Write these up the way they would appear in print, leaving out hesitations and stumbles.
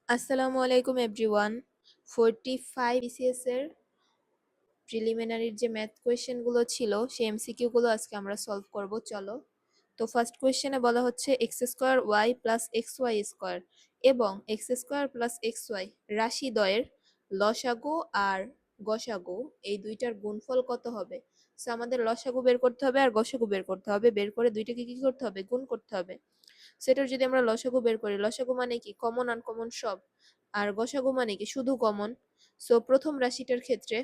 আসসালামু আলাইকুম everyone. 45 BCS এর প্রিলিমিনারির যে ম্যাথ কোয়েশ্চেনগুলো ছিল সেই এমসিকিউগুলো আজকে আমরা সলভ করব। চলো, তো ফার্স্ট কোয়েশ্চেনে বলা হচ্ছে x square y plus x y square এবং x square plus x y রাশি দ্বয়ের লসাগু আর গসাগু এই দুইটার গুণফল কত হবে। সো আমাদের লসাগু বের করতে হবে আর গসাগু বের করতে হবে, বের করে দুইটাকে কি করতে হবে, গুণ করতে হবে। সেটার যদি আমরা লসাগু বের করি, লসাগু মানে কি কমন আনকমন সব, আর গসাগু মানে কি শুধু কমন। সো প্রথম রাশিটার ক্ষেত্রে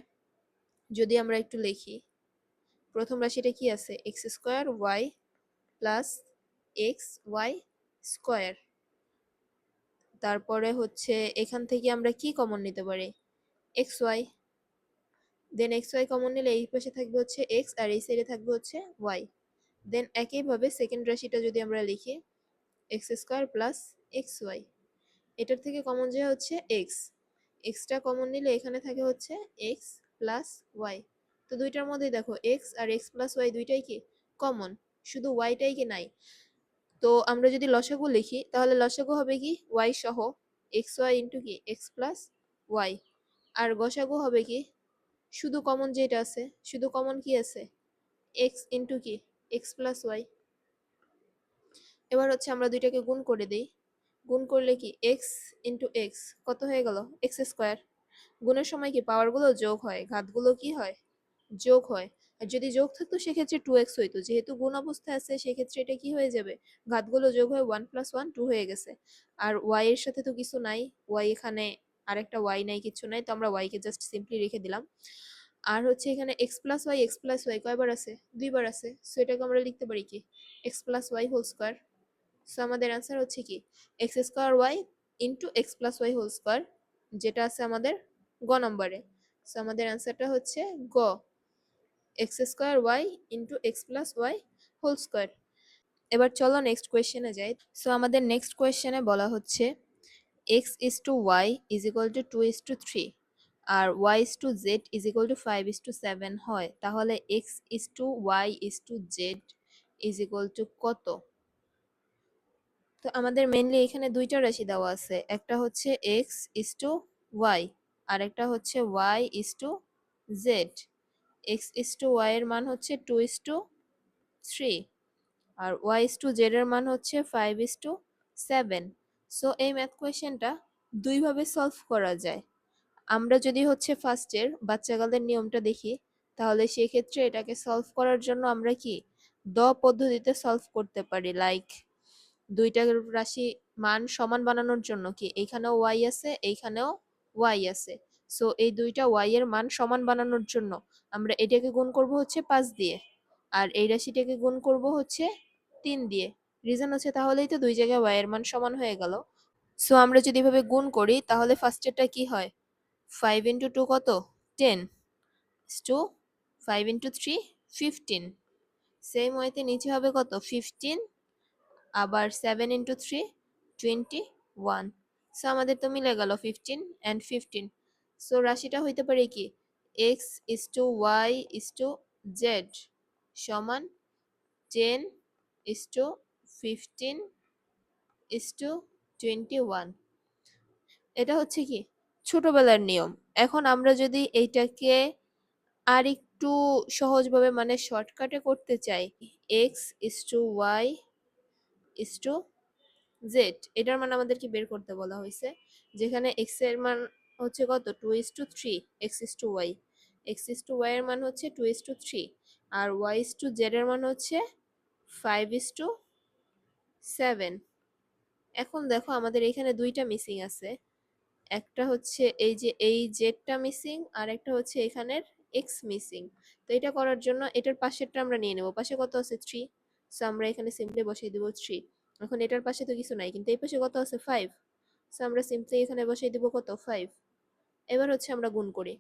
যদি আমরা একটু লিখি, প্রথম রাশিটা কি আছে, x square y plus x y square. তারপরে হচ্ছে এখান থেকে আমরা কি কমন নিতে পারি, x y. Then x y common নিলে এই পাশে থাকবে হচ্ছে এক্স আর এই সাইডে থাকবে হচ্ছে ওয়াই। দেন একইভাবে সেকেন্ড রাশিটা যদি আমরা লিখি, x square plus x y, এটার থেকে কমন যে হচ্ছে এক্স, এক্সটা কমন নিলে এখানে থাকে হচ্ছে এক্স প্লাস ওয়াই। তো দুইটার মধ্যেই দেখো এক্স আর এক্স প্লাস ওয়াই দুইটাই কি কমন, শুধু ওয়াইটাই কি নাই। তো আমরা যদি লসাগু লিখি তাহলে লসাগু হবে কি ওয়াই সহ এক্স ওয়াই ইন্টু কি এক্স প্লাস ওয়াই, আর গসাগু হবে কি শুধু কমন যেটা আছে, শুধু কমন কি আছে, এক্স ইন্টু কি এক্স প্লাস ওয়াই। এবার হচ্ছে আমরা দুইটাকে গুণ করে দিই, গুণ করলে কি এক্স ইন্টু এক্স কত হয়ে গেল, এক্স স্কোয়ার। গুণের সময় কি পাওয়ারগুলো যোগ হয়, ঘাতগুলো কি হয়, যোগ হয়। আর যদি যোগ থাকতো সেক্ষেত্রে 2x হইতো, যেহেতু গুণ অবস্থায় আছে সেক্ষেত্রে এটা কি হয়ে যাবে, ঘাতগুলো যোগ হয়ে 1 + 1 2 হয়ে গেছে। আর y এর সাথে তো কিছু নাই, y এখানে আরেকটা y নাই, কিছু নাই, তো আমরা y কে জাস্ট সিম্পলি রেখে দিলাম। আর হচ্ছে এখানে x+y কয়বার আছে, দুইবার আছে। সো এটাকে আমরা লিখতে পারি কি x+y²। সো আমাদের অ্যান্সার হচ্ছে কি x square Y into x+y², যেটা আছে আমাদের গ নম্বরে। সো আমাদের অ্যান্সারটা হচ্ছে গ, x square Y into x+y²। এবার চলো নেক্সট কোয়েশ্চেনে যাই। সো আমাদের নেক্সট কোয়েশ্চেনে বলা হচ্ছে x:y = 2:3 আর y:z = 5:7 হয়, তাহলে x:y:z কত। তো আমাদের মেইনলি এখানে দুইটা রাশি দেওয়া আছে, একটা হচ্ছে x:y আর একটা হচ্ছে y:z। x:y এর মান হচ্ছে 2:3 আর y:z এর মান হচ্ছে 5:7। সো এই ম্যাথ কোয়েশ্চেনটা দুইভাবে সলভ করা যায়। আমরা যদি হচ্ছে ফার্স্টের বাচ্চাকালের নিয়মটা দেখি, তাহলে সেক্ষেত্রে এটাকে সলভ করার জন্য আমরা কি দ পদ্ধতিতে সলভ করতে পারি। লাইক দুইটা রাশি মান সমান বানানোর জন্য কি এইখানেও ওয়াই আছে এইখানেও ওয়াই আছে, সো এই দুইটা ওয়াই এর মান সমান বানানোর জন্য আমরা এটাকে গুণ করব হচ্ছে 5 দিয়ে আর এই রাশিটাকে গুণ করব হচ্ছে 3 দিয়ে। রিজন হচ্ছে তাহলেই তো দুই জায়গায় ওয়াই এর মান সমান হয়ে গেল। সো আমরা যদি এভাবে গুণ করি তাহলে ফার্স্টেরটা কি হয়, 5 ইন্টু 2 কত, 10 টু 5 ইন্টু 3 15। সেম ওয়েতে নিচে হবে কত, 15 আবার 7 ইন্টু 3 21। সো আমাদের তো মিলে গেল 15 অ্যান্ড 15। সো রাশিটা হইতে পারে কি x:y:z সমান 10:15:21। এটা হচ্ছে কি ছোটবেলার নিয়ম। এখন আমরা যদি এইটাকে আর একটু সহজভাবে মানে শর্টকাটে করতে চাই, x:y:z এটার মান আমাদেরকে বের করতে বলা হয়েছে, যেখানে x এর মান হচ্ছে কত 2:3, x:y, x:y এর মান হচ্ছে 2:3 আর y:z এর মান হচ্ছে 5:7। এখন দেখো আমাদের এখানে দুইটা মিসিং আছে, একটা হচ্ছে এই যে এই জেডটা মিসিং আর একটা হচ্ছে এখানের এক্স মিসিং। তো এটা করার জন্য এটার পাশেরটা আমরা নিয়ে নেব, পাশে কত আছে 3, সো আমরা এখানে সিম্পলি বসিয়ে দেব 3। এখন এটার পাশে তো কিছু নাই কিন্তু এই পাশে কত আছে 5, সো আমরা সিম্পলি এখানে বসিয়ে দেব কত 5। এবার হচ্ছে আমরা গুণ করি,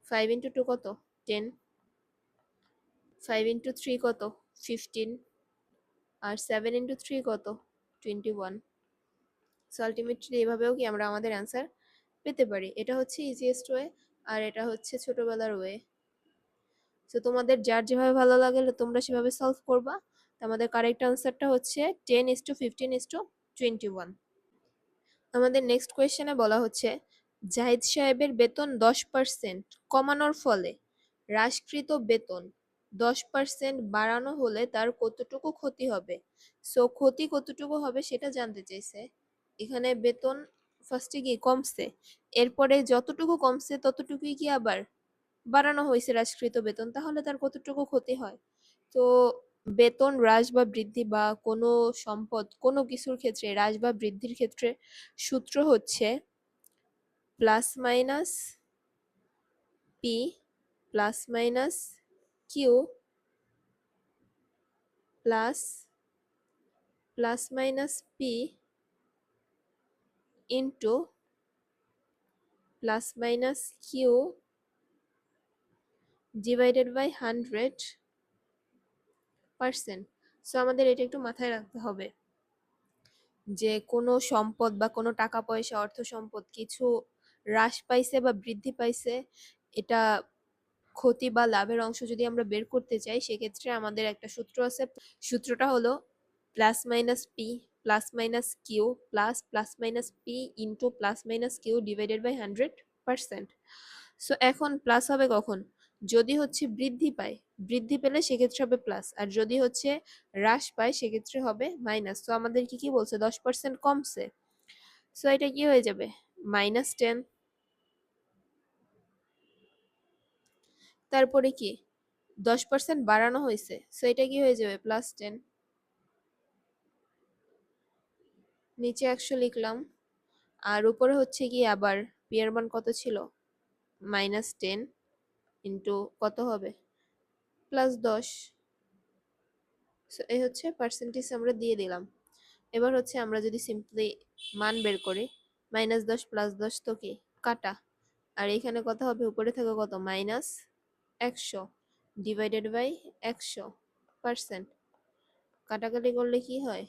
5 ইন্টু 2 কত 10, 5 ইন্টু 3 কত 15 আর 7 ইন্টু 3 কত 21। সো আলটিমেটলি এভাবেও কি আমরা আমাদের অ্যান্সার পেতে পারি। এটা হচ্ছে ইজিয়েস্ট ওয়ে আর এটা হচ্ছে ছোটবেলার ওয়ে। সো তোমাদের যার যেভাবে ভালো লাগে তোমরা সেভাবে সলভ করবা। তো আমাদের কারেক্ট আনসারটা হচ্ছে 10:15:21। আমাদের নেক্সট কোয়েশ্চেনে বলা হচ্ছে জাহিদ সাহেবের বেতন 10% কমানোর ফলে হ্রাসকৃত বেতন 10% বাড়ানো হলে তার কতটুকু ক্ষতি হবে। সো ক্ষতি কতটুকু হবে সেটা জানতে চাইছে। এখানে বেতন ফার্স্টে কি কমছে, এরপরে যতটুকু কমছে ততটুকুই কি আবার বাড়ানো হয়েছে হ্রাসকৃত বেতন, তাহলে তার কতটুকু ক্ষতি হয়। তো বেতন হ্রাস বা বৃদ্ধি বা কোনো সম্পদ কোনো কিছুর ক্ষেত্রে হ্রাস বা বৃদ্ধির ক্ষেত্রে সূত্র হচ্ছে plus minus p plus minus q plus plus minus p into plus minus q divided by 100%। So আমাদের এটা একটু মাথায় রাখতে হবে যে কোনো সম্পদ বা কোনো টাকা পয়সা অর্থ সম্পদ কিছু হ্রাস পাইছে বা বৃদ্ধি পাইছে, এটা ক্ষতি বা লাভের অংশ যদি আমরা বের করতে চাই সেক্ষেত্রে আমাদের একটা সূত্র আছে। সূত্রটা হলো plus minus p plus minus q plus plus minus p into plus minus q divided by 100%। So এখন প্লাস হবে কখন, যদি হচ্ছে বৃদ্ধি পায়, বৃদ্ধি পেলে সেক্ষেত্রে হবে প্লাস, আর যদি হচ্ছে হ্রাস পায় সেক্ষেত্রে হবে মাইনাস। তো আমাদের কি কি বলছে 10% কমছে, সো এটা কি হয়ে যাবে -10। তারপরে কি 10% বাড়ানো হয়েছে, সো এটা কি হয়ে যাবে +10। নিচে 100 লিখলাম, আর উপরে হচ্ছে কি আবার পি এর মান কত ছিল -10 ইন্টু কত হবে +10। সো এই হচ্ছে পার্সেন্টেজ আমরা দিয়ে দিলাম। এবার হচ্ছে আমরা যদি সিম্পলি মান বের করি, -10 +10 তো কি কাটা, আর এখানে কত হবে উপরে থেকে কত -100 ডিভাইডেড বাই 100%। কাটাকাটি করলে কি হয়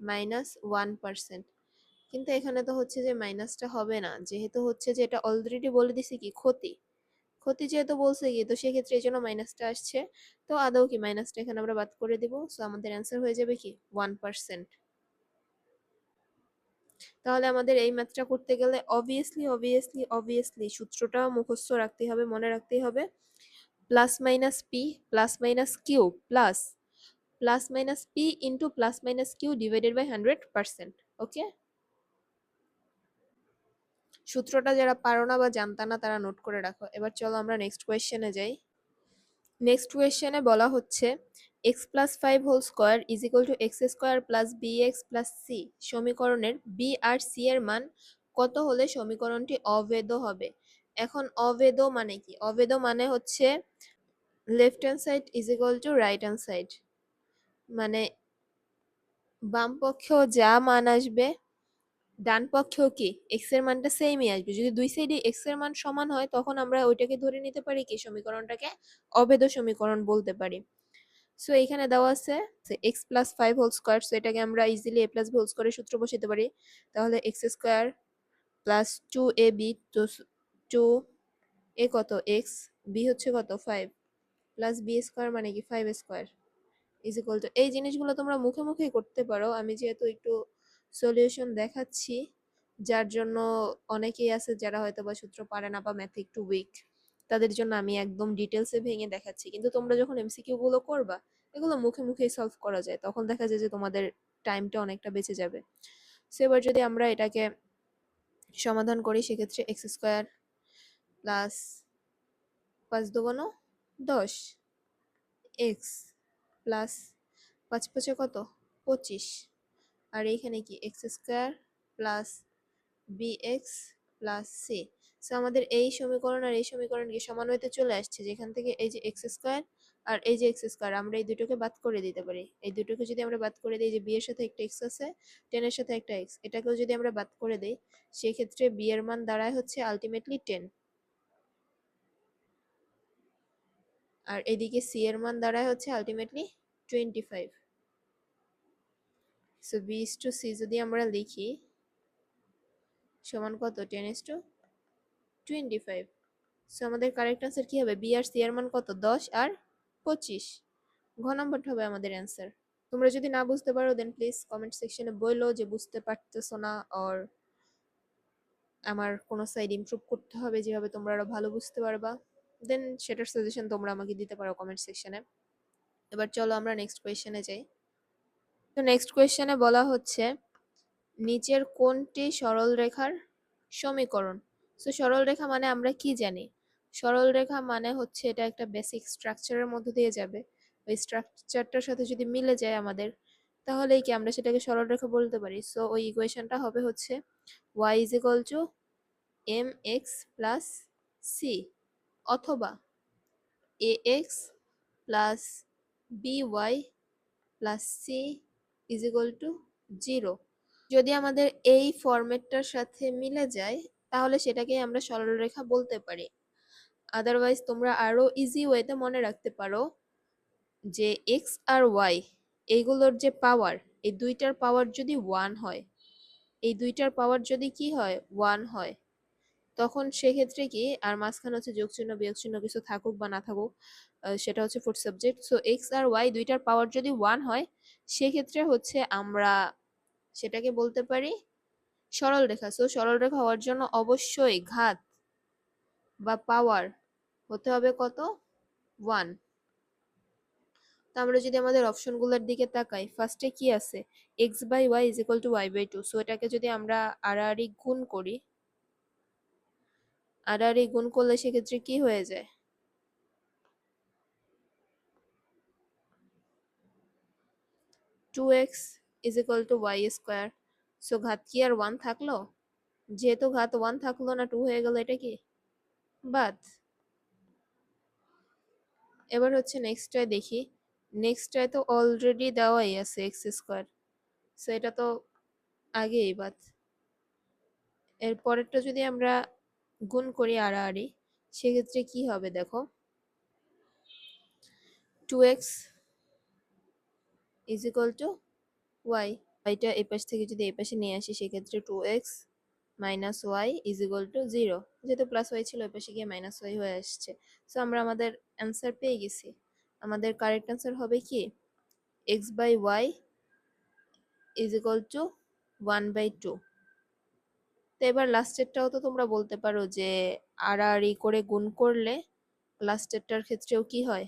-1%। কিন্তু এখানে তো হচ্ছে যে মাইনাসটা হবে না, যেহেতু হচ্ছে যে এটা অলরেডি বলে দিছে কি ক্ষতি, ক্ষতি যেহেতু বলছে কি তো সেক্ষেত্রে এই জন্য মাইনাসটা আসছে। তো আদৌ কি মাইনাসটা এখানে আমরা বাদ করে দিব, সো আমাদের অ্যান্সার হয়ে যাবে কি 1%। তাহলে আমাদের এই ম্যাথটা করতে গেলে অবভিয়াসলি সূত্রটা মুখস্থ রাখতে হবে, মনে রাখতেই হবে plus minus p plus minus q plus plus minus p into plus minus q divided by 100%। Okay, সূত্রটা যারা পারো না বা জানতা না তারা নোট করে রাখো। এবার চলো আমরা নেক্সট কোয়েশ্চেনে যাই। নেক্সট কোয়েশ্চেনে বলা হচ্ছে x plus 5 whole square is equal to x square plus b x plus c সমীকরণের বি আর সি এর মান কত হলে সমীকরণটি অভেদ হবে। এখন অভেদ মানে কি, অভেদ মানে হচ্ছে left hand side is equal two right hand side, মানে বাম পক্ষেও যা মান আসবে ডান পক্ষেও কি এক্স এর মানটা সেমই আসবে। যদি দুই সাইডে এক্স এর মান সমান হয় তখন আমরা ওইটাকে ধরে নিতে পারি কি সমীকরণটাকে অভেদ সমীকরণ বলতে পারি। সো এখানে দেওয়া আছে x plus 5 whole square, so এটাকে আমরা easily a plus b whole স্কোয়ারের সূত্র বসাতে পারি। তাহলে এক্স স্কোয়ার প্লাস 2ab, তো 2a কত এক্স, বি হচ্ছে কত 5 প্লাস বি স্কোয়ার মানে কি 5 স্কোয়ার ইজ ইকুয়াল টু, এই জিনিসগুলো তোমরা মুখে মুখে করতে পারো। আমি যেহেতু একটু সলিউশন দেখাচ্ছি যার জন্য অনেকেই আছে যারা হয়তো বা সূত্র পারে না বা ম্যাথে একটু উইক, তাদের জন্য আমি একদম ডিটেলসে ভেঙে দেখাচ্ছি। কিন্তু তোমরা যখন এমসিকিউ গুলো করবা এগুলো মুখে মুখেই সলভ করা যায়, তখন দেখা যায় যে তোমাদের টাইমটা অনেকটা বেঁচে যাবে। সো এবার যদি আমরা এটাকে সমাধান করি সেক্ষেত্রে x square plus 5 × 10 x plus 5×5 কত 25, আর এইখানে কি x square plus b x plus c. So আমাদের এই সমীকরণ আর এই সমীকরণ কি সমান হইতে চলে আসছে, যেখান থেকে এই যে এক্স স্কোয়ার আর এই যে এক্স স্কোয়ার আমরা এই দুটোকে বাদ করে দিতে পারি। এই দুটোকে যদি আমরা বাদ করে দিই, যে বি এর সাথে একটা এক্স আছে, 10 এর সাথে একটা এক্স, এটাকেও যদি আমরা বাদ করে দিই সেক্ষেত্রে বি এর মান দাঁড়ায় হচ্ছে আলটিমেটলি 10, আর এদিকে সি এর মান দাঁড়ায় হচ্ছে ultimately 25। So b is two c যদি আমরা লিখি সমান কত 10:25। সো আমাদের কারেক্ট আনসার কি হবে, বি আর সি এর মান কত 10 আর 25, ঘ নাম্বারটা হবে আমাদের অ্যান্সার। তোমরা যদি না বুঝতে পারো দেন প্লিজ কমেন্ট সেকশনে বলো যে বুঝতে পারতেছো না, অর আমার কোনো সাইড ইমপ্রুভ করতে হবে যেভাবে তোমরা আরো ভালো বুঝতে পারবা, দেন সেটার সাজেশন তোমরা আমাকে দিতে পারো কমেন্ট সেকশনে। এবার চলো আমরা নেক্সট কোয়েশ্চেনে যাই। তো নেক্সট কোয়েশ্চেনে বলা হচ্ছে নিচের কোনটি সরল রেখার সমীকরণ। সো সরল রেখা মানে আমরা কি জানি? সরল রেখা মানে হচ্ছে এটা একটা বেসিক স্ট্রাকচারের মধ্যে দিয়ে যাবে, ওই স্ট্রাকচারটার সাথে যদি মিলে যায় আমাদের, তাহলেই কি আমরা সেটাকে সরল রেখা বলতে পারি। সো ওই ইকুয়েশনটা হবে হচ্ছে y is equal two mx plus c অথবা ax plus by plus c is equal to 0। যদি আমাদের এই ফরম্যাটটার সাথে মিলে যায় তাহলে সেটাকে আমরা সরলরেখা বলতে পারি। আদারওয়াইজ তোমরা আরো ইজি ওয়েতে মনে রাখতে পারো যে এক্স আর ওয়াই এইগুলোর যে পাওয়ার, এই দুইটার পাওয়ার যদি 1 হয়, এই দুইটার পাওয়ার যদি কি হয় 1 হয়, তখন সেক্ষেত্রে কি আর মাঝখানে হচ্ছে যোগ চিহ্ন বিয়োগ চিহ্ন কিছু থাকুক বা না থাকুক, সেটা হচ্ছে ফোর্থ সাবজেক্ট। সো এক্স আর ওয়াই দুইটার পাওয়ার যদি 1 হয় সেক্ষেত্রে হচ্ছে আমরা সেটাকে বলতে পারি সরল রেখা। সো সরল রেখা হওয়ার জন্য অবশ্যই ঘাত বা পাওয়ার হতে হবে কত 1। তো আমরা যদি আমাদের অপশনগুলোর দিকে তাকাই, ফার্স্টে কি আছে x by y is equal to y by two. So এটাকে যদি আমরা আড়াআড়ি গুণ করি, আড়াআড়ি গুণ করলে সেক্ষেত্রে কি হয়ে যায় 2x is equal to y square. So ঘাত কি আর 1 থাকলো? যেহেতু ঘাত 1 থাকলো না, 2 হয়ে গেল, এটা কি বাদ। এবার হচ্ছে নেক্সটটায় দেখি, নেক্সটটায় তো অলরেডি দেওয়াই আছে এক্স স্কোয়ার, সো এটা তো আগেই বাদ। এর পরেরটা যদি আমরা গুণ করি আড়াআড়ি, সেক্ষেত্রে কি হবে দেখো 2x is equal to y. ওয়াইটা এই পাশ থেকে যদি এই পাশে নিয়ে আসি সেক্ষেত্রে 2x minus y is equal to 0। যেহেতু প্লাস ওয়াই ছিল ওই পাশে গিয়ে মাইনাস ওয়াই হয়ে আসছে। সো আমরা আমাদের অ্যান্সার পেয়ে গেছি। আমাদের কারেক্ট অ্যান্সার হবে কি x by y is equal to 1/2। তো এবার লাস্টেরটাও তো তোমরা বলতে পারো যে আড়াআড়ি করে গুণ করলে লাস্টেরটার ক্ষেত্রেও কি হয়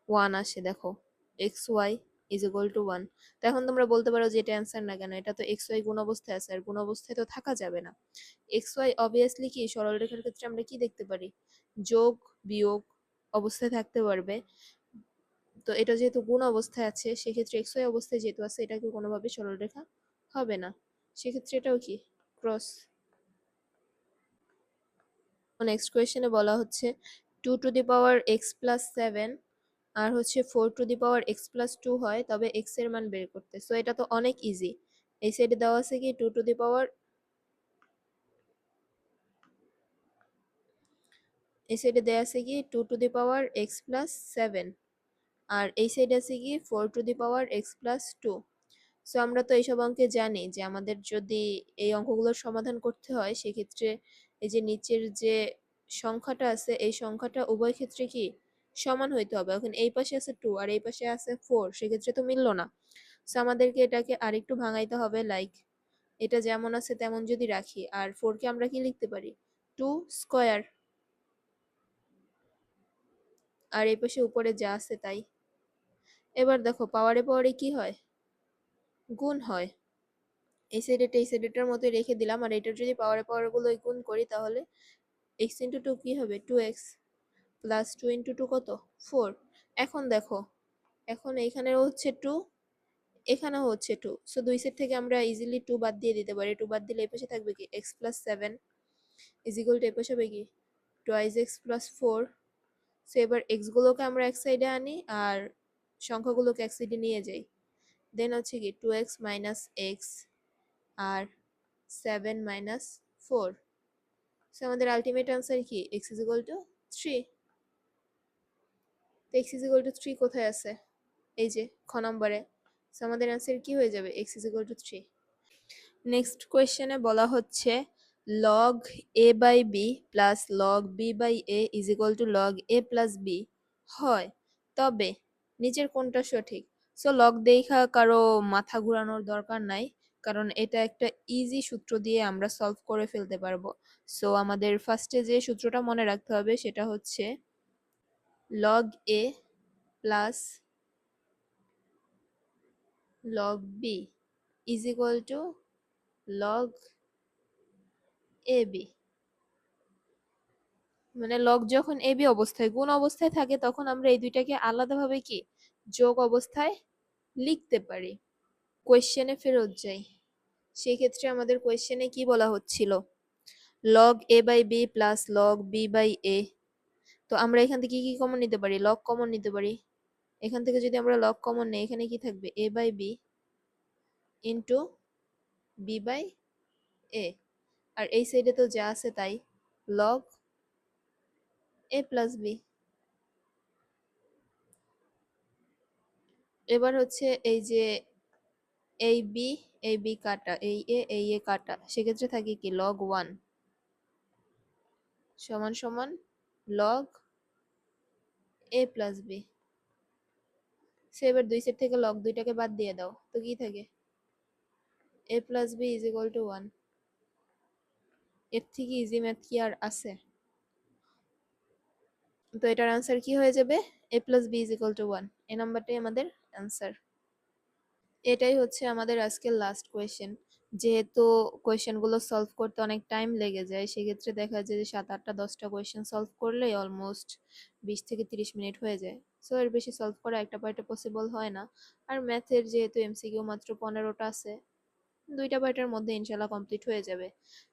1 আসে। দেখো x y is equal to 1। তো এখন তোমরা বলতে পারো যে এটা অ্যান্সার না কেন, এটা তো এক্স ওয়াই গুণ অবস্থায় আছে, আর গুণ অবস্থায় তো থাকা যাবে না। এক্স ওয়াই অবভিয়াসলি কি সরল রেখার ক্ষেত্রে আমরা কি দেখতে পারি যোগ বিয়োগ অবস্থায় থাকতে পারবে। তো এটা যেহেতু গুণ অবস্থায় আছে সেক্ষেত্রে এক্স ওয়াই অবস্থায় যেহেতু আছে এটাকে কোনোভাবে সরল রেখা হবে না, সেক্ষেত্রে এটাও কি ক্রস। নেক্সট কোয়েশ্চেনে বলা হচ্ছে 2 to the power x plus 7 আর হচ্ছে 4 to the power x plus 2 হয় তবে x এর মান বের করতে। সো এটা তো অনেক ইজি। এই সাইডে দেওয়া আছে কি 2 টু দি পাওয়ার, এই সাইডে দেওয়া আছে কি 2 to the power x plus 7 আর এই সাইডে আছে কি 4 to the power x plus 2। So আমরা তো এইসব অঙ্কে জানি যে আমাদের যদি এই অঙ্কগুলোর সমাধান করতে হয় সেক্ষেত্রে এই যে নিচের যে সংখ্যাটা আছে এই সংখ্যাটা উভয় ক্ষেত্রে কি সমান হইতে হবে। এখন এই পাশে আছে 2 আর এই পাশে আছে 4, সেক্ষেত্রে তো মিললো না। সো আমাদেরকে এটাকে আরেকটু ভাঙাইতে হবে, লাইক এটা যেমন আছে তেমন যদি রাখি, আর 4 কে আমরা কি লিখতে পারি 2 স্কয়ার, আর এই পাশে উপরে যা আছে তাই। এবার দেখো পাওয়ারে পাওয়ারে কি হয় গুণ হয়। এই সাইডেটা এই সাইডেটার মতো রেখে দিলাম, আর এটার যদি পাওয়ারে পাওয়ার গুলো গুণ করি তাহলে x ইন্টু 2 কি হবে 2x প্লাস 2 ইন্টু 2 কত 4। এখন দেখো এখন এইখানেও হচ্ছে 2 এখানেও হচ্ছে 2, সো দুই সাইড থেকে আমরা ইজিলি 2 বাদ দিয়ে দিতে পারি। 2 বাদ দিলে এই পাশে থাকবে কি x plus 7 is equal two এই পাশে হবে কি 2x প্লাস 4। সো এবার x গুলোকে আমরা এক সাইডে আনি আর সংখ্যাগুলোকে এক সাইডে নিয়ে যাই, দেন হচ্ছে কি 2x মাইনাস x আর 7 মাইনাস 4। সো আমাদের আলটিমেট আনসার কি x ইজ ইকুয়াল টু 3। তো x ইজ ইকুয়াল টু 3 কোথায় আছে এই যে খ নম্বরে। সো আমাদের আনসার কি হয়ে যাবে x is equal to 3। Next কোয়েশ্চেনে বলা হচ্ছে log a by b plus log b by a is equal to log a plus b হয়, তবে নিচের কোনটা সঠিক। সো লগ দেখা কারো মাথা ঘোরানোর দরকার নাই, কারণ এটা একটা ইজি সূত্র দিয়ে আমরা সলভ করে ফেলতে পারবো। সো আমাদের ফার্স্টে যে সূত্রটা মনে রাখতে হবে সেটা হচ্ছে log a plus log b is equal to log ab। মানে লগ যখন এবি অবস্থায় গুণ অবস্থায় থাকে তখন আমরা এই দুইটাকে আলাদাভাবে কি যোগ অবস্থায় লিখতে পারি। কোয়েশ্চেনে ফেরত যাই, সেই ক্ষেত্রে আমাদের কোয়েশ্চেনে কি বলা হচ্ছিল, log a by b plus log b by a. তো আমরা এখান থেকে কি কমন নিতে পারি, লগ কমন নিতে পারি। এখান থেকে যদি আমরা লগ কমন নেই এখানে কি থাকবে, a by b into b by a, আর এই সাইডে তো যা আছে তাই, লগ এ প্লাস বি। এবার হচ্ছে এই যে এই বি কাটা, এই এ কাটা, সেক্ষেত্রে থাকে কি লগ ওয়ান সমান সমান লগ এ প্লাস বি। সে এবার দুই সেট থেকে লগ দুইটাকে বাদ দিয়ে দাও, তো কি থাকে, a plus b is equal to one. এর থেকে ইজি ম্যাথ কি আর আছে? তো এটার আনসার কি হয়ে যাবে, a plus b is equal to one. এই নাম্বারটাই আমাদের আনসার। এটাই হচ্ছে আমাদের আজকের লাস্ট কোয়েশ্চেন। যেহেতু কোয়েশ্চেনগুলো সলভ করতে অনেক টাইম লেগে যায়, সেক্ষেত্রে দেখা যায় যে 7, 8, 10টা কোয়েশ্চেন সলভ করলেই অলমোস্ট 20 থেকে 30 মিনিট হয়ে যায়। সো এর বেশি সলভ করা একটা পার্টে পসিবল হয় না। আর ম্যাথের যেহেতু এমসিকিউ মাত্র 15টা আছে, 2টা পার্টের মধ্যে ইনশাল্লাহ কমপ্লিট হয়ে যাবে।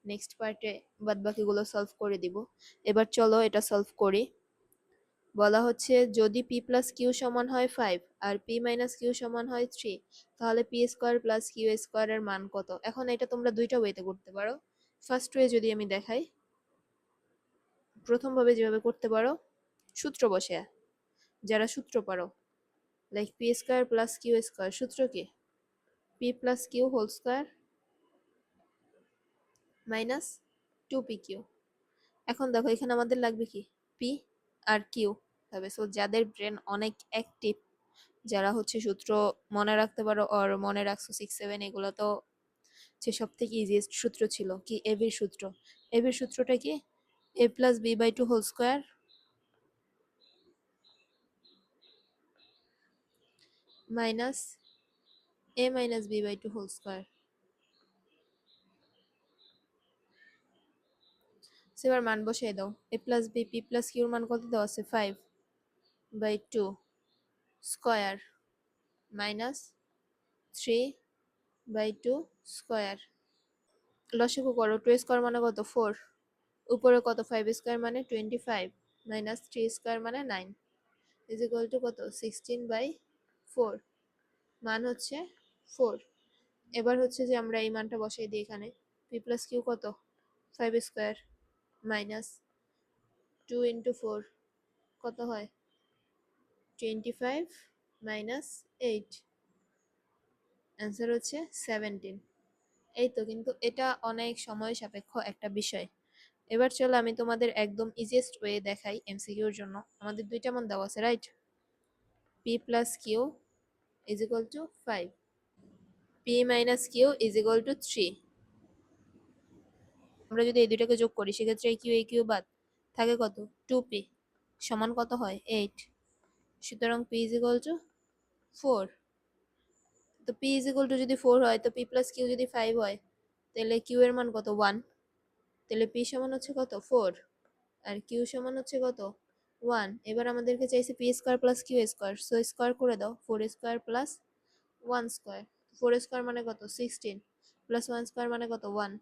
নেক্সট পার্টে বাদ বাকিগুলো সলভ করে দিব। এবার চলো এটা সলভ করি। বলা হচ্ছে যদি p প্লাস কিউ সমান হয় 5 আর p মাইনাস কিউ সমান হয় 3, তাহলে p square plus q square এর মান কত? এখন এটা তোমরা দুইটা ওয়েতে করতে পারো। ফার্স্ট ওয়ে যদি আমি দেখাই, প্রথমভাবে যেভাবে করতে পারো সূত্র বসে, যারা সূত্র পারো, like p square plus q square, সূত্র কি p plus q whole square minus 2pq। এখন দেখো এখানে আমাদের লাগবে কি p আর q তবে। সো যাদের ব্রেন অনেক অ্যাক্টিভ, যারা হচ্ছে সূত্র মনে রাখতে পারো আর মনে রাখছো 6, 7, এগুলো তো যে সব থেকে ইজিয়েস্ট সূত্র ছিল কি এবির সূত্র। এবির সূত্রটা কি, a plus b by two whole square minus a minus b by two whole square. এবার মান বসিয়ে দাও, a plus b p plus কিউর মান কত দেওয়া আছে, 5/2 স্কোয়ার মাইনাস 3/2 স্কোয়ার। লসাগু করো, 2 স্কোয়ার মানে কত 4, উপরে কত 5 স্কোয়ার মানে 25 মাইনাস 3 স্কোয়ার মানে 9 ইজ ইকুয়াল টু কত 16/4, মান হচ্ছে 4। এবার হচ্ছে যে আমরা এই মানটা বসাই দিই এখানে, পি প্লাস কিউ কত 5 স্কোয়ার মাইনাস 2 × 4 কত হয় 25 মাইনাস 8, অ্যান্সার হচ্ছে 17। এই তো, কিন্তু এটা অনেক সময় সাপেক্ষ একটা বিষয়। এবার চলো আমি তোমাদের একদম ইজিয়েস্ট ওয়ে দেখাই এমসিকিউর জন্য। আমাদের দুইটা মান দেওয়া আছে right, p plus q is equal to 5, p minus q is equal to 3। আমরা যদি এই দুইটাকে যোগ করি সেক্ষেত্রে এই কিউ বাদ থাকে কত 2p সমান কত হয় 8। সুতরাং p ইজ ইকুয়াল টু 4। তো p ইজ ইকুয়াল টু যদি 4 হয়, তো p প্লাস কিউ যদি 5 হয়, তাহলে কিউ এর মান কত 1, তাহলে p সমান হচ্ছে কত 4 আর কিউ সমান হচ্ছে কত 1। এবার আমাদেরকে চাইছে p square plus q square, so square করে দাও, 4 স্কোয়ার প্লাস 1 স্কোয়ার, 4 স্কোয়ার মানে কত 16 প্লাস 1 স্কোয়ার মানে কত 1,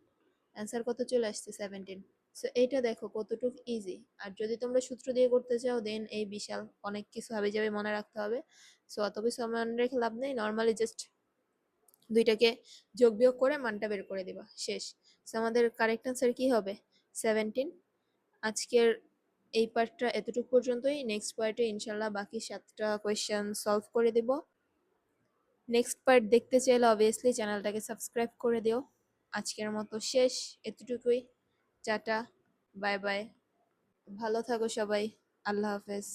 অ্যান্সার কত চলে আসছে 17। সো এইটা দেখো কতটুকু ইজি। আর যদি তোমরা সূত্র দিয়ে করতে চাও দেন এই বিশাল অনেক কিছু হাবি যাবে মনে রাখতে হবে। সো অত কিছু মনে রেখে লাভ নেই, নর্মালি জাস্ট দুইটাকে যোগ বিয়োগ করে মানটা বের করে দিবা, শেষ। সো আমাদের কারেক্ট আনসার কি হবে 17। আজকের এই পার্টটা এতটুকু পর্যন্তই। নেক্সট পার্টে ইনশাল্লাহ বাকি 7টা কোয়েশ্চেন সলভ করে দেব। নেক্সট পার্ট দেখতে চাইলে অবভিয়াসলি চ্যানেলটাকে সাবস্ক্রাইব করে দিও। আজকের মতো শেষ, এতটুকুই। টাটা, বাই বাই, ভালো থাকো সবাই, আল্লাহ হাফেজ।